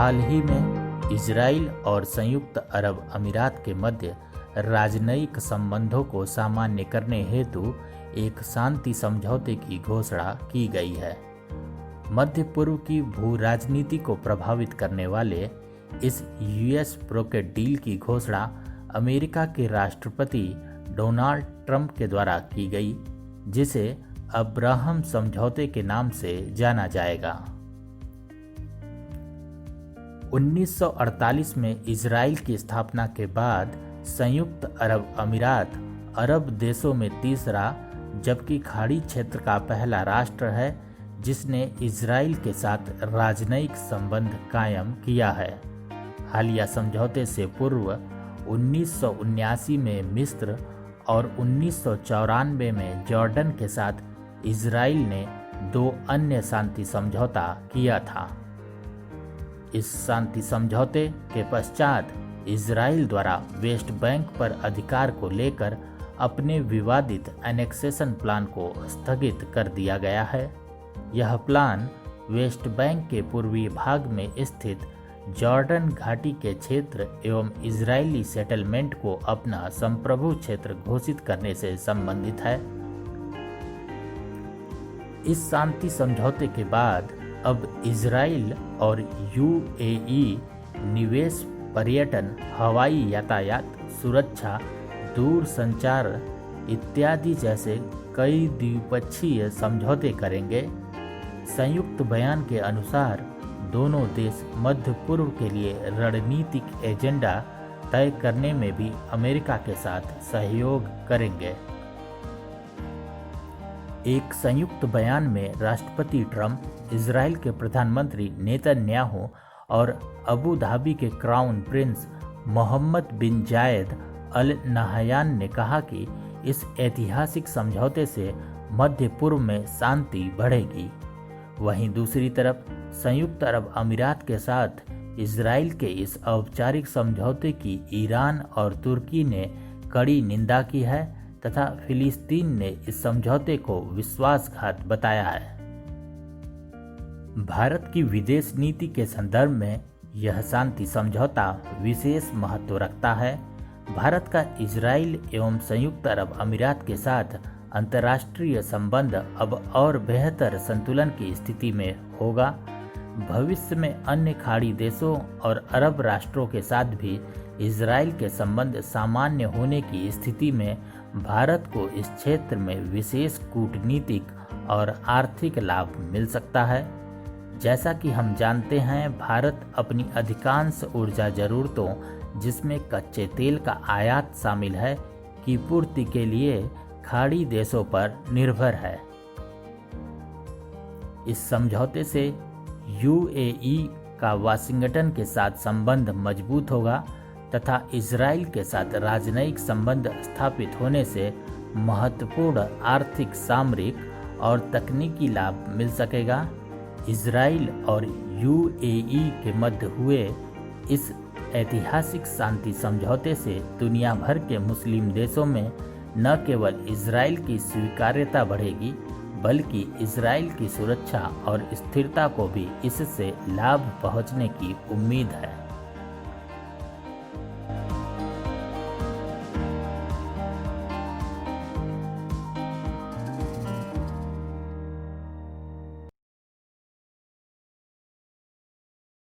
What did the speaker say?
हाल ही में इजराइल और संयुक्त अरब अमीरात के मध्य राजनयिक संबंधों को सामान्य करने हेतु एक शांति समझौते की घोषणा की गई है। मध्य पूर्व की भू राजनीति को प्रभावित करने वाले इस यूएस ब्रोकेड डील की घोषणा अमेरिका के राष्ट्रपति डोनाल्ड ट्रंप के द्वारा की गई, जिसे अब्राहम समझौते के नाम से जाना जाएगा। 1948 में इजराइल की स्थापना के बाद संयुक्त अरब अमीरात अरब देशों में तीसरा, जबकि खाड़ी क्षेत्र का पहला राष्ट्र है जिसने इजराइल के साथ राजनयिक संबंध कायम किया है। हालिया समझौते से पूर्व 1979 में मिस्र और 1994 में जॉर्डन के साथ इजराइल ने 2 अन्य शांति समझौता किया था। इस शांति समझौते के पश्चात इजराइल द्वारा वेस्ट बैंक पर अधिकार को लेकर अपने विवादित एनेक्सेशन प्लान को स्थगित कर दिया गया है। यह प्लान वेस्ट बैंक के पूर्वी भाग में स्थित जॉर्डन घाटी के क्षेत्र एवं इजरायली सेटलमेंट को अपना संप्रभु क्षेत्र घोषित करने से संबंधित है। इस शांति समझौते के बाद अब इजराइल और यूएई निवेश, पर्यटन, हवाई यातायात, सुरक्षा, दूर संचार इत्यादि जैसे कई द्विपक्षीय समझौते करेंगे। संयुक्त बयान के अनुसार दोनों देश मध्य पूर्व के लिए रणनीतिक एजेंडा तय करने में भी अमेरिका के साथ सहयोग करेंगे। एक संयुक्त बयान में राष्ट्रपति ट्रंप, इजराइल के प्रधानमंत्री नेतन्याहू और अबू धाबी के क्राउन प्रिंस मोहम्मद बिन जायद अल नहयान ने कहा कि इस ऐतिहासिक समझौते से मध्य पूर्व में शांति बढ़ेगी। वहीं दूसरी तरफ संयुक्त अरब अमीरात के साथ इजराइल के इस औपचारिक समझौते की ईरान और तुर्की ने कड़ी निंदा की है तथा फिलिस्तीन ने इस समझौते को विश्वासघात बताया है। भारत की विदेश नीति के संदर्भ में यह शांति समझौता विशेष महत्व रखता है। भारत का इजराइल एवं संयुक्त अरब अमीरात के साथ अंतर्राष्ट्रीय संबंध अब और बेहतर संतुलन की स्थिति में होगा। भविष्य में अन्य खाड़ी देशों और अरब राष्ट्रों के साथ भी इजराइल के संबंध सामान्य होने की स्थिति में भारत को इस क्षेत्र में विशेष कूटनीतिक और आर्थिक लाभ मिल सकता है। जैसा कि हम जानते हैं, भारत अपनी अधिकांश ऊर्जा जरूरतों, जिसमें कच्चे तेल का आयात शामिल है, की पूर्ति के लिए खाड़ी देशों पर निर्भर है। इस समझौते से यूएई का वाशिंगटन के साथ संबंध मजबूत होगा तथा इजराइल के साथ राजनयिक संबंध स्थापित होने से महत्वपूर्ण आर्थिक, सामरिक और तकनीकी लाभ मिल सकेगा। इजराइल और यूएई के मध्य हुए इस ऐतिहासिक शांति समझौते से दुनिया भर के मुस्लिम देशों में न केवल इजराइल की स्वीकार्यता बढ़ेगी, बल्कि इजराइल की सुरक्षा और स्थिरता को भी इससे लाभ पहुंचने की उम्मीद है।